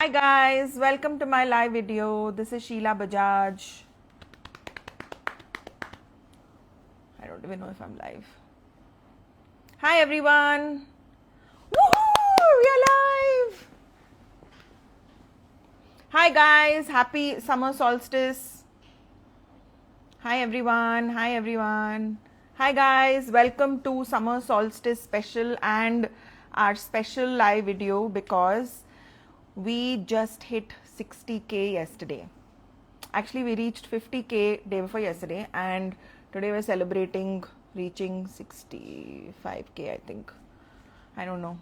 Hi guys, welcome to my live video. This is Sheila Bajaj. I don't even know if I'm live. Hi everyone. Woohoo! We are live. Hi guys, happy summer solstice. Hi everyone. Hi everyone. Hi guys, welcome to summer solstice special and our special live video because we just hit 60k yesterday. Actually, we reached 50k day before yesterday, and today we're celebrating reaching 65k, I think. I don't know.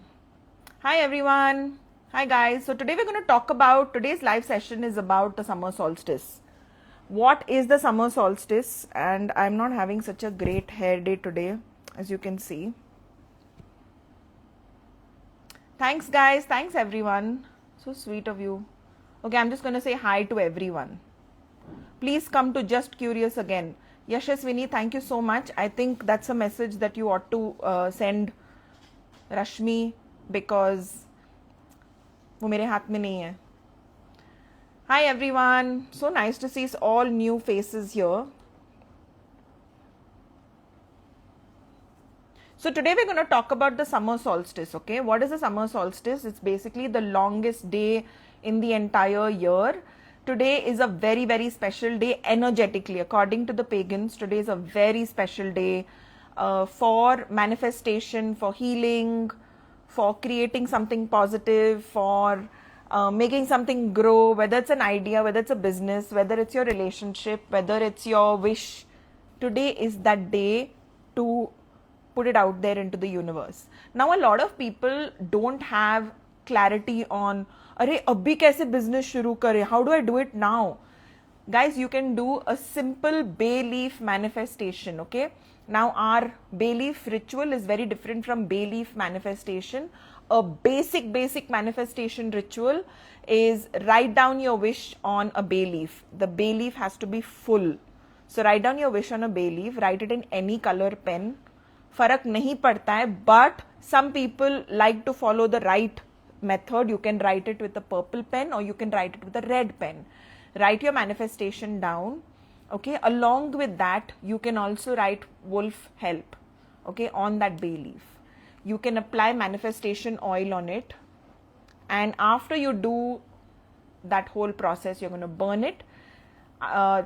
Hi everyone. Hi guys. So today we're going to talk about, today's live session is about the summer solstice. What is the summer solstice? And I'm not having such a great hair day today, as you can see. Thanks guys. Thanks everyone. So sweet of you. Okay, I'm just going to say hi to everyone. Please come to Just Curious again. Yashaswini, thank you so much. I think that's a message that you ought to send Rashmi because वो मेरे हाथ में नहीं है. Hi everyone. So nice to see all new faces here. So today we're going to talk about the summer solstice, okay? What is the summer solstice? It's basically the longest day in the entire year. Today is a very, very special day energetically. According to the pagans, today is a very special day for manifestation, for healing, for creating something positive, for making something grow, whether it's an idea, whether it's a business, whether it's your relationship, whether it's your wish. Today is that day to put it out there into the universe. Now a lot of people don't have clarity on अरे अभी कैसे business शुरू करें, how do I do it now? Guys, you can do a simple bay leaf manifestation, okay? Now our bay leaf ritual is very different from bay leaf manifestation. A basic manifestation ritual is write down your wish on a bay leaf. The bay leaf has to be full. So write down your wish on a bay leaf, write it in any color pen. फर्क नहीं पड़ता है, but some people like to follow the right method. You can write it with a purple pen or you can write it with a red pen. Write your manifestation down, okay? Along with that, you can also write wolf help, okay, on that bay leaf. You can apply manifestation oil on it, and after you do that whole process, you're going to burn it,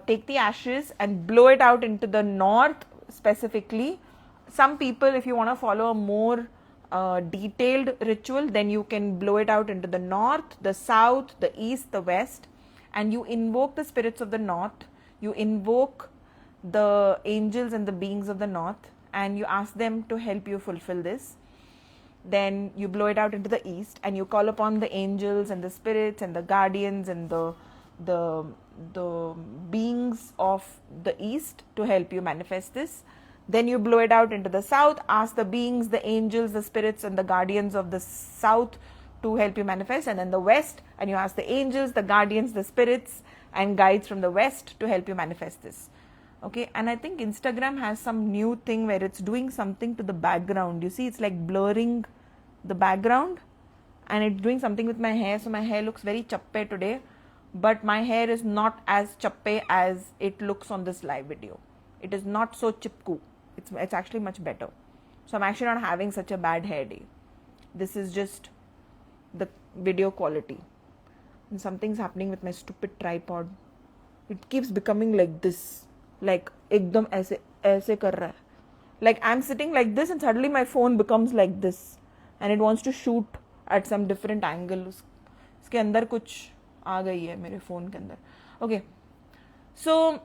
take the ashes and blow it out into the north specifically. Some people, if you want to follow a more detailed ritual, then you can blow it out into the north, the south, the east, the west, and you invoke the spirits of the north, you invoke the angels and the beings of the north, and you ask them to help you fulfill this. Then you blow it out into the east and you call upon the angels and the spirits and the guardians and the beings of the east to help you manifest this. Then you blow it out into the south, ask the beings, the angels, the spirits and the guardians of the south to help you manifest, and then the west, and you ask the angels, the guardians, the spirits and guides from the west to help you manifest this. Okay, and I think Instagram has some new thing where it's doing something to the background. You see, it's like blurring the background and it's doing something with my hair. So my hair looks very chappe today, but my hair is not as chappe as it looks on this live video. It is not so chipku. It's actually much better. So I'm actually not having such a bad hair day. This is just the video quality. And something's happening with my stupid tripod. It keeps becoming like this. Like ekdam aise kar raha hai. Like I'm sitting like this and suddenly my phone becomes like this. And it wants to shoot at some different angle. उसके अंदर कुछ आ गई है मेरे phone के अंदर. Okay. So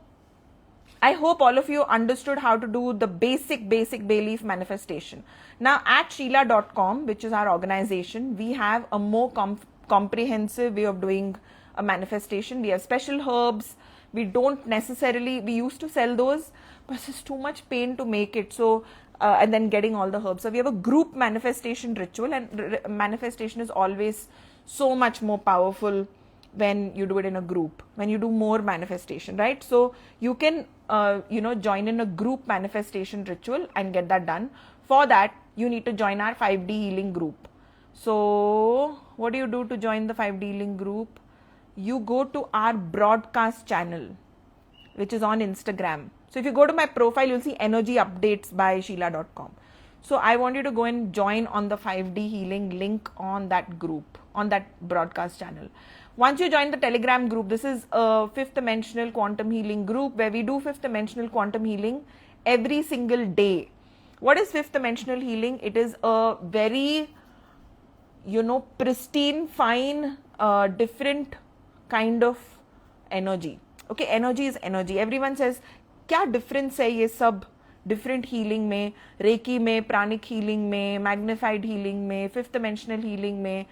I hope all of you understood how to do the basic bay leaf manifestation. Now at Sheila.com, which is our organization, we have a more comprehensive way of doing a manifestation. We have special herbs. We don't necessarily, we used to sell those, but it's too much pain to make it. So, and then getting all the herbs. So we have a group manifestation ritual, and manifestation is always so much more powerful when you do it in a group, when you do more manifestation, right? So you can, join in a group manifestation ritual and get that done. For that, you need to join our 5D healing group. So what do you do to join the 5D healing group? You go to our broadcast channel, which is on Instagram. So if you go to my profile, you'll see energy updates by Sheela.com. So I want you to go and join on the 5D healing link on that group, on that broadcast channel. Once you join the Telegram group, this is a 5th dimensional quantum healing group where we do 5th dimensional quantum healing every single day. What is 5th dimensional healing? It is a very, pristine, fine, different kind of energy. Okay, energy is energy. Everyone says, क्या difference है ये सब different healing में, Reiki में, pranic healing में, magnified healing में, 5th dimensional healing में,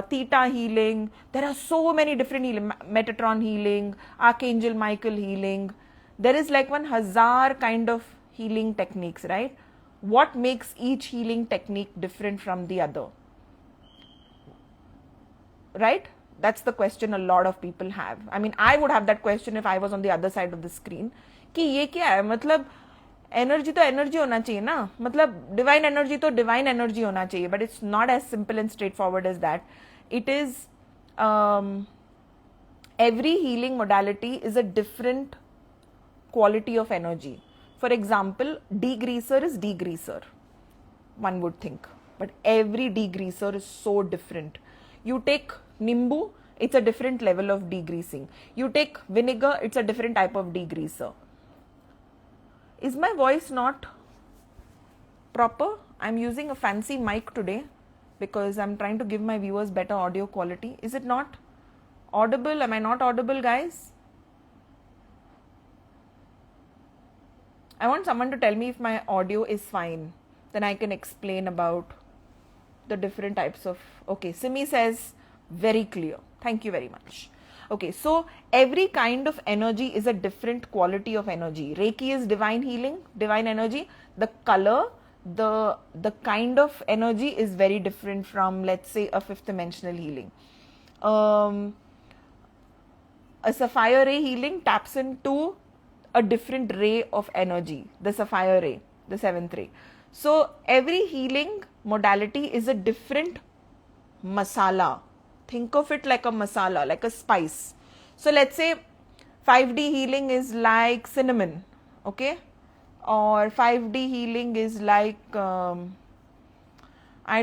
theta healing. There are so many different healing, Metatron healing, Archangel Michael healing. There is like 1,000 kind of healing techniques, right? What makes each healing technique different from the other? Right? That's the question a lot of people have. I mean, I would have that question if I was on the other side of the screen. कि ये क्या है? मतलब energy तो energy होना चाहिए ना, मतलब डिवाइन एनर्जी तो डिवाइन एनर्जी होना चाहिए, but it's not as simple and straightforward as that. It is every healing modality is a different quality of energy. For example, degreaser is degreaser, one would think, but every degreaser is so different. You take Nimbu, it's a different level of degreasing. You take vinegar, it's a different type of degreaser. Is my voice not proper? I'm using a fancy mic today because I'm trying to give my viewers better audio quality. Is it not audible? Am I not audible, guys? I want someone to tell me if my audio is fine. Then I can explain about the different types of... Okay, Simi says very clear. Thank you very much. Okay, so every kind of energy is a different quality of energy. Reiki is divine healing, divine energy. The color, the kind of energy is very different from, let's say, a 5th dimensional healing. A sapphire ray healing taps into a different ray of energy, the sapphire ray, the 7th ray. So every healing modality is a different masala. Think of it like a masala, like a spice. So let's say 5D healing is like cinnamon, okay? Or 5D healing is like, I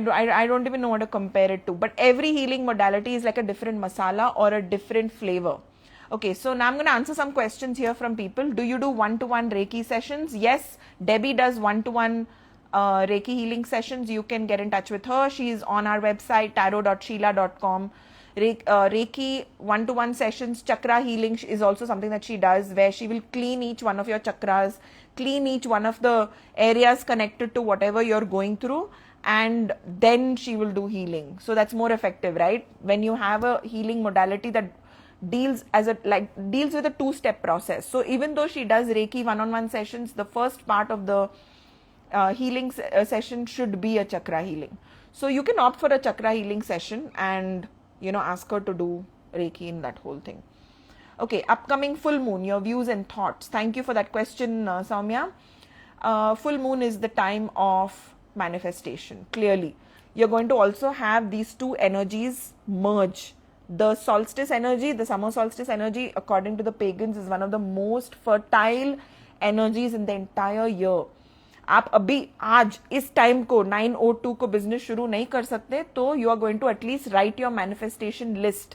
don't even know what to compare it to. But every healing modality is like a different masala or a different flavor. Okay, so now I'm going to answer some questions here from people. Do you do one-to-one Reiki sessions? Yes, Debbie does one-to-one Reiki healing sessions. You can get in touch with her. She is on our website, tarot.sheela.com. Reiki one-to-one sessions, chakra healing is also something that she does, where she will clean each one of your chakras, clean each one of the areas connected to whatever you're going through, and then she will do healing. So that's more effective, right? When you have a healing modality that deals with a two-step process. So even though she does Reiki one-on-one sessions, the first part of the healing session should be a chakra healing. So you can opt for a chakra healing session and ask her to do Reiki in that whole thing. Okay, upcoming full moon, your views and thoughts. Thank you for that question, Soumya. Full moon is the time of manifestation, clearly. You're going to also have these two energies merge. The solstice energy, the summer solstice energy, according to the pagans, is one of the most fertile energies in the entire year. आप अभी आज इस time को 9:02 को business शुरू नहीं कर सकते तो you are going to at least write your manifestation list.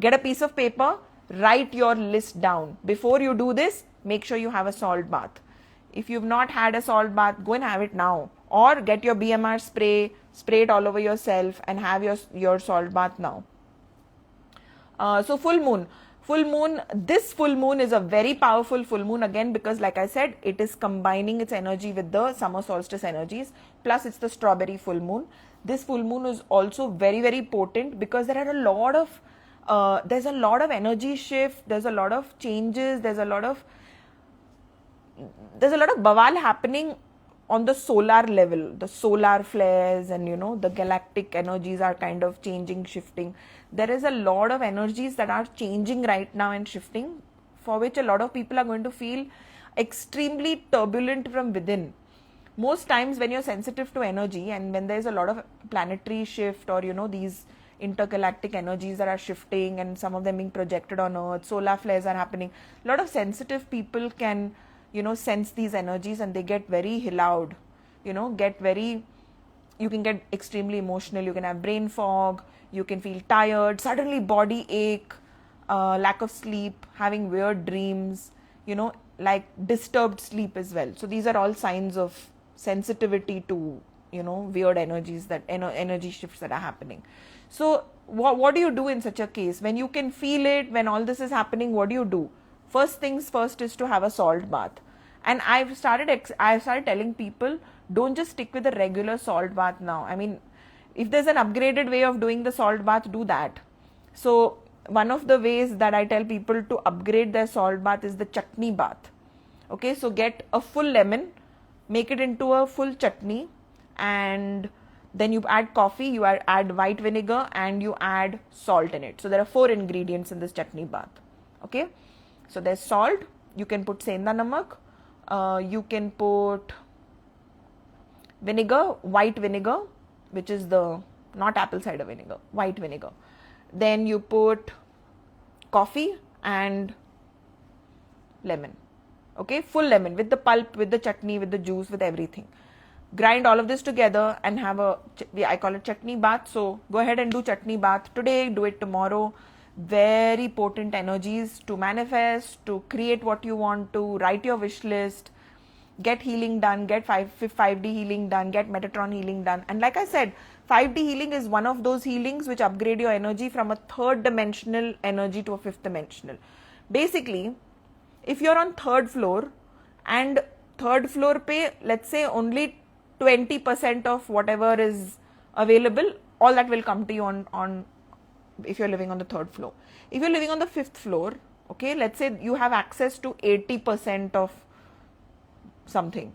Get a piece of paper, write your list down. Before you do this, make sure you have a salt bath. If you've not had a salt bath, go and have it now. Or get your BMR spray, spray it all over yourself and have your salt bath now. So full moon. This full moon is a very powerful full moon again because like I said, it is combining its energy with the summer solstice energies. Plus it's the strawberry full moon. This full moon is also very, very potent because there are a lot of, there's a lot of energy shift, there's a lot of changes, there's a lot of bawal happening on the solar level. The solar flares and the galactic energies are kind of changing, shifting. There is a lot of energies that are changing right now and shifting, for which a lot of people are going to feel extremely turbulent from within. Most times when you're sensitive to energy and when there's a lot of planetary shift or these intergalactic energies that are shifting and some of them being projected on Earth. Solar flares are happening. A lot of sensitive people can, sense these energies and they get very loud, you can get extremely emotional, you can have brain fog, you can feel tired, suddenly body ache, lack of sleep, having weird dreams, like disturbed sleep as well. So these are all signs of sensitivity to, weird energies, that energy shifts that are happening. So what do you do in such a case? When you can feel it, when all this is happening, what do you do? First things first is to have a salt bath. And I've started telling people, don't just stick with a regular salt bath now. I mean, if there's an upgraded way of doing the salt bath, do that. So one of the ways that I tell people to upgrade their salt bath is the chutney bath. Okay, so get a full lemon, make it into a full chutney, and then you add coffee, you add white vinegar, and you add salt in it. So there are 4 ingredients in this chutney bath. Okay, so there's salt, you can put senda namak, you can put vinegar, white vinegar, which is the not apple cider vinegar, white vinegar. Then you put coffee and lemon. Okay, full lemon with the pulp, with the chutney, with the juice, with everything. Grind all of this together and have I call it chutney bath. So go ahead and do chutney bath today, do it tomorrow. Very potent energies to manifest, to create what you want to, write your wish list, get healing done, get 5D healing done, get Metatron healing done. And like I said, 5D healing is one of those healings which upgrade your energy from a 3rd dimensional energy to a 5th dimensional. Basically, if you're on 3rd floor and 3rd floor pe, let's say only 20% of whatever is available, all that will come to you on if you're living on the 3rd floor. If you're living on the 5th floor, okay, let's say you have access to 80% of something.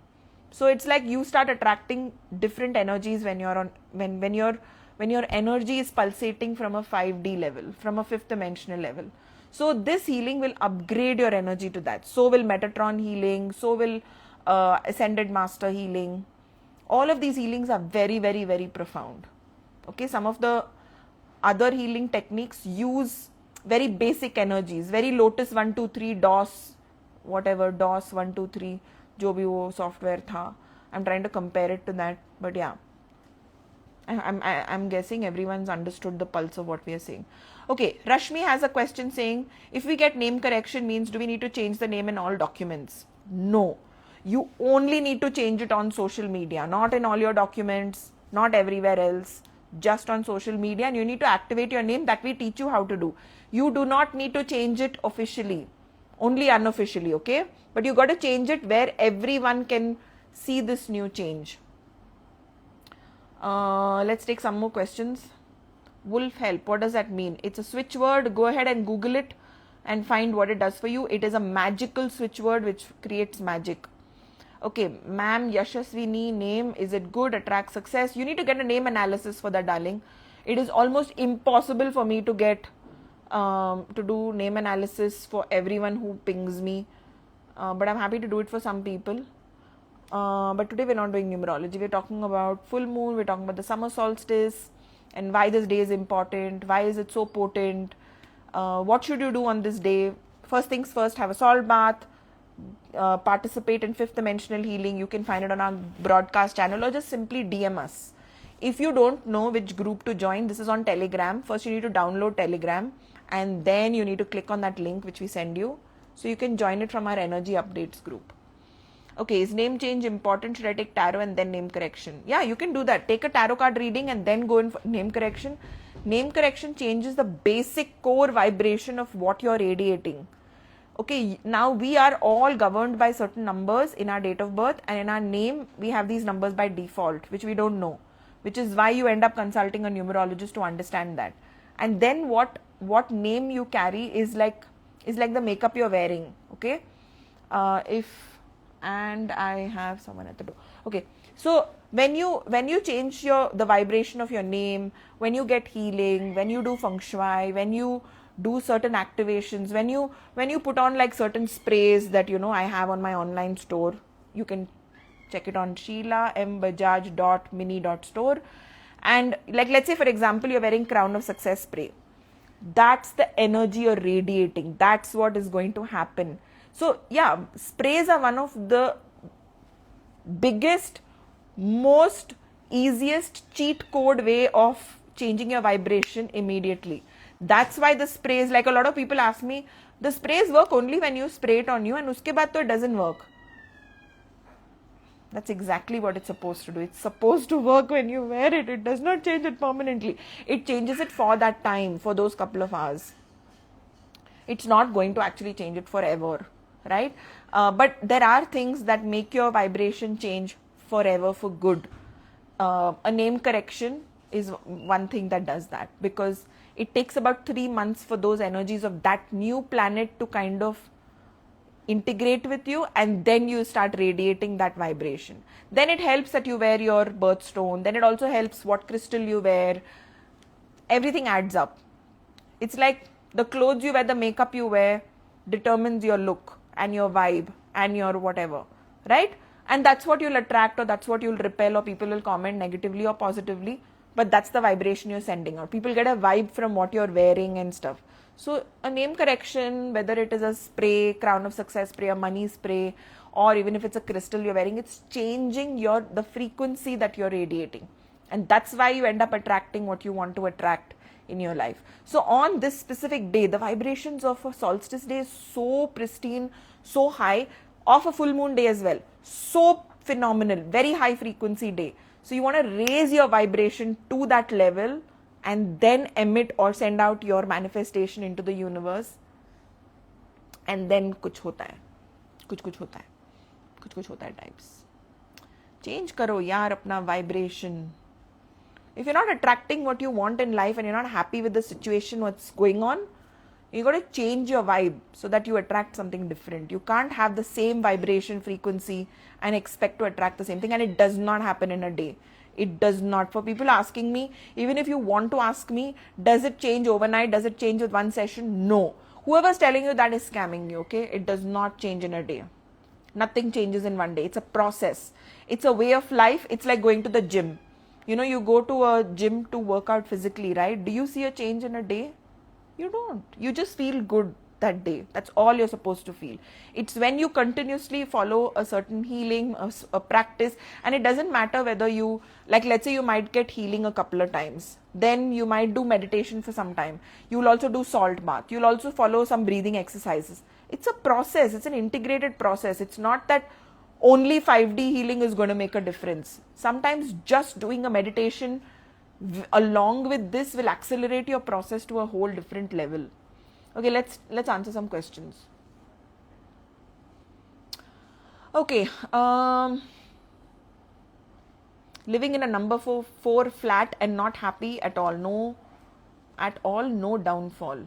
So it's like you start attracting different energies when you're on when your energy is pulsating from a 5D level, from a 5th dimensional level. So this healing will upgrade your energy to that. So will Metatron healing, so will Ascended Master healing. All of these healings are very, very, very profound. Okay, some of the other healing techniques use very basic energies, very Lotus 1, 2, 3, DOS, whatever, DOS 1, 2, 3, जो भी वो software था. I'm trying to compare it to that, but yeah. I'm guessing everyone's understood the pulse of what we are saying. Okay, Rashmi has a question saying, if we get name correction, means do we need to change the name in all documents? No. You only need to change it on social media, not in all your documents, not everywhere else, just on social media, and you need to activate your name. That we teach you how to do. You do not need to change it officially, only unofficially, okay? But you got to change it where everyone can see this new change. Let's take some more questions. Wolf help, what does that mean? It's a switch word. Go ahead and Google it and find what it does for you. It is a magical switch word which creates magic. Okay, ma'am, Yashaswini, name, is it good? Attract success? You need to get a name analysis for that, darling. It is almost impossible for me to get to do name analysis for everyone who pings me, but I'm happy to do it for some people. But today we're not doing numerology. We're talking about full moon, we're talking about the summer solstice and why this day is important, why is it so potent, what should you do on this day. First things first, have a salt bath, participate in 5th dimensional healing. You can find it on our broadcast channel or just simply DM us. If you don't know which group to join, this is on Telegram. First you need to download Telegram and then you need to click on that link which we send you, so you can join it from our energy updates group. Okay, is name change important? Should I take tarot and then name correction? Yeah, you can do that. Take a tarot card reading and then go in for name correction. Name correction changes the basic core vibration of what you're radiating. Okay, now we are all governed by certain numbers in our date of birth, and in our name we have these numbers by default, which we don't know, which is why you end up consulting a numerologist to understand that. And then what name you carry is like the makeup you're wearing. Okay, and I have someone at the door. Okay, so when you change the vibration of your name, when you get healing, when you do feng shui, when you do certain activations, when you put on like certain sprays that I have on my online store, you can check it on SheilaMBajaj.mini.store, And like, let's say for example, you're wearing Crown of Success spray. That's the energy you're radiating. That's what is going to happen. So yeah, sprays are one of the biggest, most easiest cheat code way of changing your vibration immediately. That's why the sprays, like a lot of people ask me, the sprays work only when you spray it on you and uske baad to it doesn't work. That's exactly what it's supposed to do. It's supposed to work when you wear it. It does not change it permanently. It changes it for that time, for those couple of hours. It's not going to actually change it forever, right? But there are things that make your vibration change forever for good. A name correction is one thing that does that, because it takes about 3 months for those energies of that new planet to kind of integrate with you, and then you start radiating that vibration. Then it helps that you wear your birthstone. Then it also helps what crystal you wear. Everything adds up. It's like the clothes you wear, the makeup you wear determines your look and your vibe and your whatever, right? And that's what you'll attract, or that's what you'll repel, or people will comment negatively or positively, but that's the vibration you're sending out. People get a vibe from what you're wearing and stuff. So a name correction, whether it is a spray, Crown of Success spray, a money spray, or even if it's a crystal you're wearing, it's changing the frequency that you're radiating. And that's why you end up attracting what you want to attract in your life. So on this specific day, the vibrations of a solstice day is so pristine, so high, of a full moon day as well. So phenomenal, very high frequency day. So you want to raise your vibration to that level and then emit or send out your manifestation into the universe. And then kuch hota hai, kuch hota hai, kuch hota hai types. Change karo yaar apna vibration. If you're not attracting what you want in life and you're not happy with the situation, what's going on, you got to change your vibe so that you attract something different. You can't have the same vibration frequency and expect to attract the same thing, and it does not happen in a day. It does not. For people asking me, even if you want to ask me, does it change overnight? Does it change with one session? No. Whoever's telling you that is scamming you, okay? It does not change in a day. Nothing changes in one day. It's a process. It's a way of life. It's like going to the gym. You know, you go to a gym to work out physically, right? Do you see a change in a day? You don't. You just feel good that day. That's all you're supposed to feel. It's when you continuously follow a certain healing, a practice, and it doesn't matter whether you, like, let's say you might get healing a couple of times. Then you might do meditation for some time. You'll also do salt bath. You'll also follow some breathing exercises. It's a process. It's an integrated process. It's not that only 5D healing is going to make a difference. Sometimes just doing a meditation along with this will accelerate your process to a whole different level. Okay, let's answer some questions. Okay, living in a number 4 flat and not happy at all. No, at all, no downfall.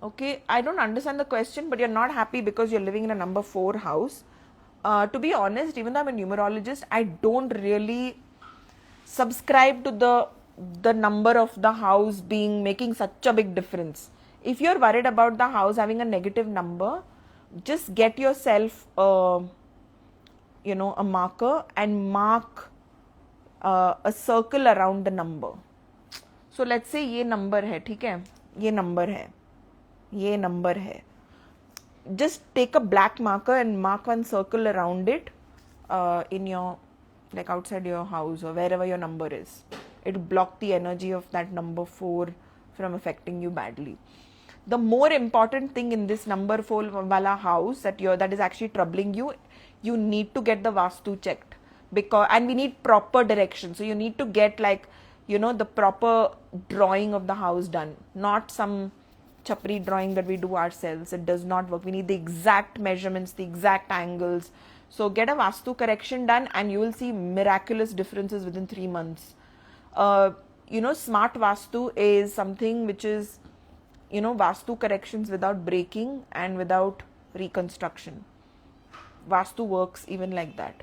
Okay, I don't understand the question, but you're not happy because you're living in a number 4 house. To be honest, even though I'm a numerologist, I don't really subscribe to the number of the house making such a big difference. If you're worried about the house having a negative number, just get yourself a marker and mark a circle around the number. So let's say ये number है, ठीक है? ये number है, ये number है. Just take a black marker and mark one circle around it in your, like outside your house or wherever your number is. It will block the energy of that number 4 from affecting you badly. The more important thing in this number 4 wala house that is actually troubling you, you need to get the Vastu checked, and we need proper direction. So you need to get the proper drawing of the house done, not some chapri drawing that we do ourselves. It does not work. We need the exact measurements, the exact angles. So get a Vastu correction done and you will see miraculous differences within 3 months. Smart Vastu is something which is, Vastu corrections without breaking and without reconstruction. Vastu works even like that.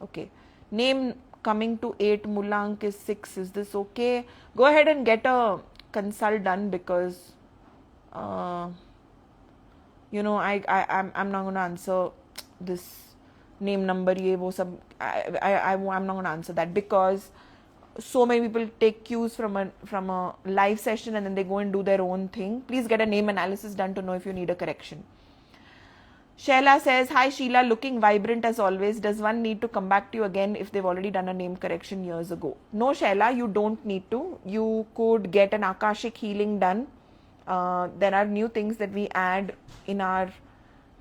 Okay. Name coming to 8, Mulank is 6. Is this okay? Go ahead and get a consult done because, I'm not going to answer this name number, I'm not going to answer that because so many people take cues from a live session and then they go and do their own thing. Please get a name analysis done to know if you need a correction. Sheila says, hi Sheila, looking vibrant as always. Does one need to come back to you again if they've already done a name correction years ago? No Sheila, you don't need to. You could get an Akashic healing done. There are new things that we add in our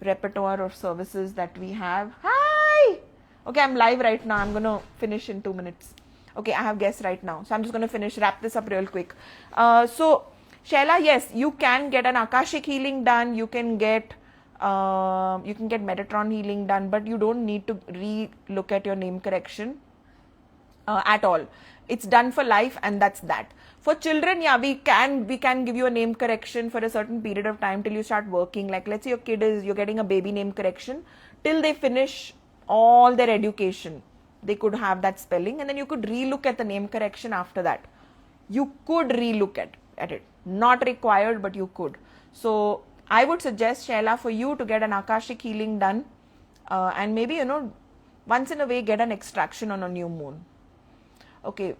repertoire of services that we have. Hi! Okay, I'm live right now. I'm going to finish in 2 minutes. Okay, I have guests right now. So I'm just going to wrap this up real quick. So, Sheila, yes, you can get an Akashic healing done. You can get Metatron healing done, but you don't need to re-look at your name correction at all. It's done for life and that's that. For children, yeah, we can give you a name correction for a certain period of time till you start working. Like let's say you're getting a baby name correction till they finish all their education. They could have that spelling and then you could re-look at the name correction after that. You could re-look at it. Not required, but you could. So I would suggest, Sheila, for you to get an Akashic healing done and maybe, once in a way get an extraction on a new moon. Okay,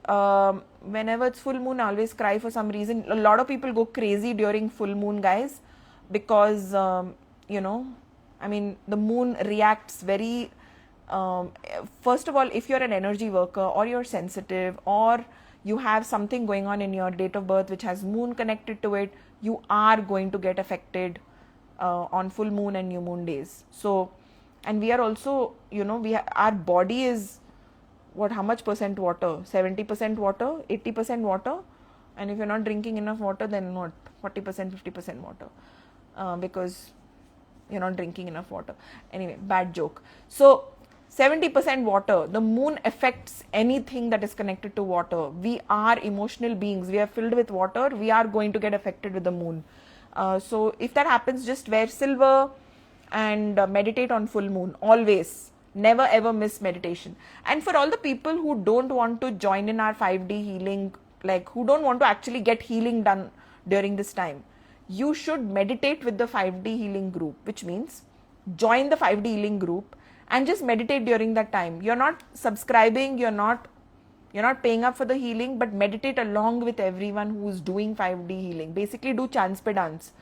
whenever it's full moon, I always cry for some reason. A lot of people go crazy during full moon, guys, because, the moon reacts very, first of all, if you're an energy worker or you're sensitive or you have something going on in your date of birth which has moon connected to it, you are going to get affected on full moon and new moon days. So, and we are also, our body is, how much percent water? 70% water, 80% water. And if you're not drinking enough water, then what? 40%, 50% water. Because you're not drinking enough water. Anyway, bad joke. So, 70% water. The moon affects anything that is connected to water. We are emotional beings. We are filled with water. We are going to get affected with the moon. So, if that happens, just wear silver and meditate on full moon. Always. Never ever miss meditation. And for all the people who don't want to join in our 5D healing, like who don't want to actually get healing done during this time, you should meditate with the 5D healing group, which means join the 5D healing group and just meditate during that time. You're not subscribing, you're not paying up for the healing, but meditate along with everyone who's doing 5D healing. Basically do Chanspe dance.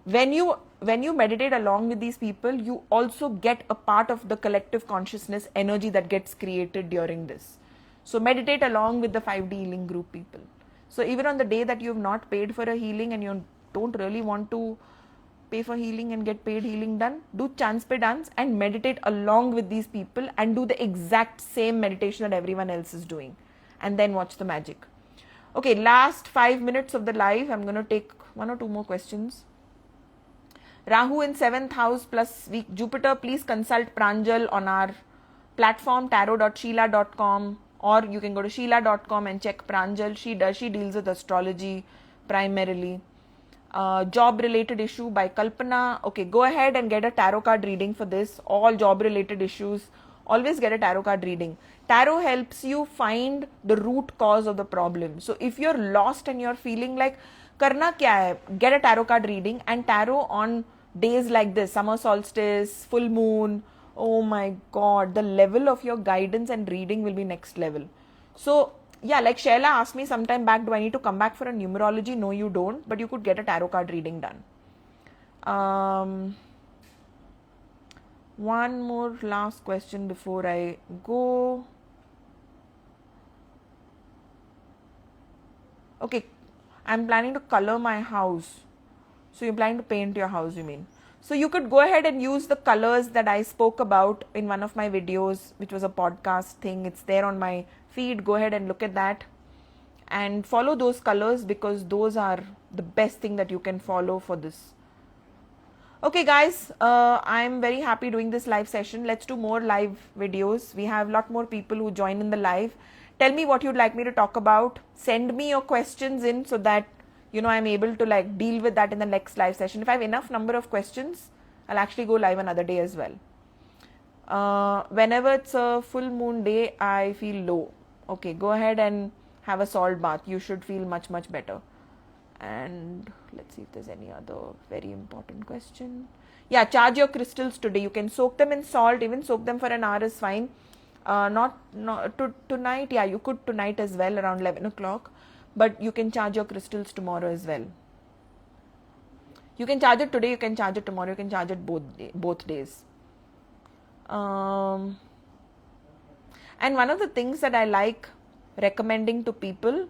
When you meditate along with these people, you also get a part of the collective consciousness energy that gets created during this. So meditate along with the 5D healing group people. So even on the day that you have not paid for a healing and you don't really want to pay for healing and get paid healing done, do Chanspe dance and meditate along with these people and do the exact same meditation that everyone else is doing. And then watch the magic. Okay, last 5 minutes of the live. I'm going to take 1 or 2 more questions. Rahu in 7th house plus week Jupiter, please consult Pranjal on our platform tarot.sheila.com, or you can go to sheila.com and check Pranjal. She deals with astrology primarily. Job related issue by Kalpana. Okay, go ahead and get a tarot card reading for this. All job related issues, always get a tarot card reading. Tarot helps you find the root cause of the problem. So if you're lost and you're feeling like karna kya hai, get a tarot card reading. And tarot on days like this, summer solstice, full moon, oh my god, the level of your guidance and reading will be next level. So yeah, like Sheila asked me sometime back, do I need to come back for a numerology? No, you don't, but you could get a tarot card reading done. One more last question before I go. Okay, I'm planning to color my house. So you're planning to paint your house, you mean? So you could go ahead and use the colors that I spoke about in one of my videos, which was a podcast thing. It's there on my feed. Go ahead and look at that and follow those colors, because those are the best thing that you can follow for this. Okay guys, I'm very happy doing this live session. Let's do more live videos. We have a lot more people who join in the live. Tell me what you'd like me to talk about. Send me your questions in so that I'm able to deal with that in the next live session. If I have enough number of questions, I'll actually go live another day as well. Whenever it's a full moon day, I feel low. Okay, go ahead and have a salt bath. You should feel much, much better. And let's see if there's any other very important question. Yeah, charge your crystals today. You can soak them in salt, even soak them for an hour is fine. Not tonight. Yeah, you could tonight as well around 11 o'clock, but you can charge your crystals tomorrow as well. You can charge it today, you can charge it tomorrow, you can charge it both days. And one of the things that I like recommending to people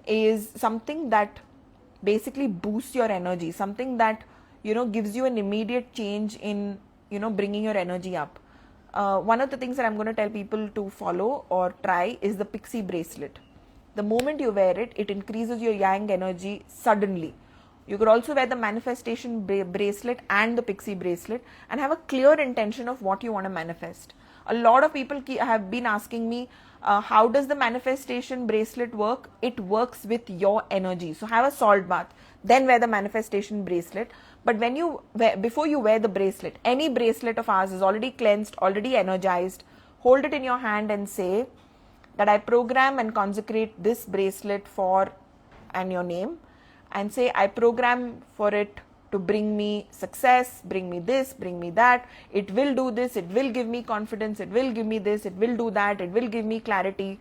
is something that basically boosts your energy, something that, you know, gives you an immediate change in, you know, bringing your energy up. One of the things that I'm going to tell people to follow or try is the pixie bracelet. The moment you wear it, it increases your yang energy suddenly. You could also wear the manifestation bracelet and the pixie bracelet and have a clear intention of what you want to manifest. A lot of people have been asking me, how does the manifestation bracelet work? It works with your energy. So have a salt bath, then wear the manifestation bracelet. But when you before you wear the bracelet, any bracelet of ours is already cleansed, already energized. Hold it in your hand and say that I program and consecrate this bracelet for and your name, and say I program for it to bring me success, bring me this, bring me that. It will do this, it will give me confidence, it will give me this, it will do that, it will give me clarity.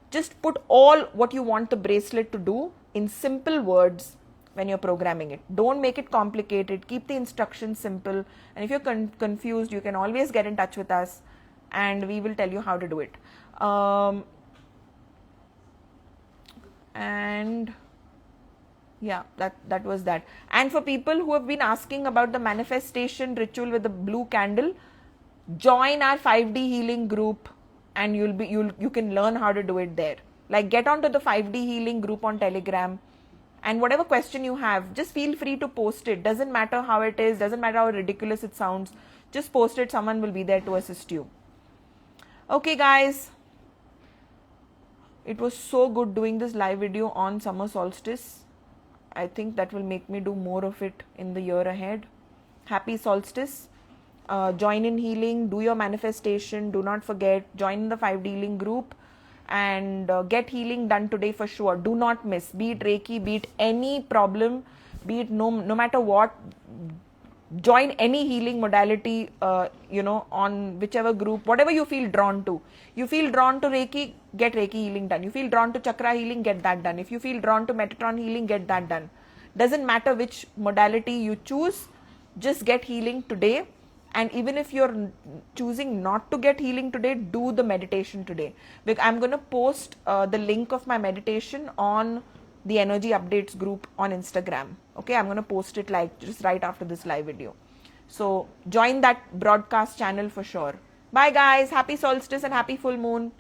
Just put all what you want the bracelet to do in simple words when you're programming it. Don't make it complicated. Keep the instructions simple. And if you're confused, you can always get in touch with us and we will tell you how to do it. And yeah, that was that. And for people who have been asking about the manifestation ritual with the blue candle, join our 5D healing group and you can learn how to do it there. Like, get onto the 5D healing group on Telegram, and whatever question you have, just feel free to post it. Doesn't matter how it is, doesn't matter how ridiculous it sounds, just post it. Someone will be there to assist you. Okay guys, it was so good doing this live video on summer solstice. I think that will make me do more of it in the year ahead. Happy solstice. Join in healing, do your manifestation. Do not forget, join the 5D healing group and get healing done today for sure. Do not miss. Be it Reiki, be it any problem, be it no matter what. Join any healing modality, on whichever group, whatever you feel drawn to. You feel drawn to Reiki, get Reiki healing done. You feel drawn to chakra healing, get that done. If you feel drawn to Metatron healing, get that done. Doesn't matter which modality you choose, just get healing today. And even if you're choosing not to get healing today, do the meditation today. I'm going to post the link of my meditation on the energy updates group on Instagram. Okay, I'm going to post it like just right after this live video. So join that broadcast channel for sure. Bye guys, happy solstice and happy full moon.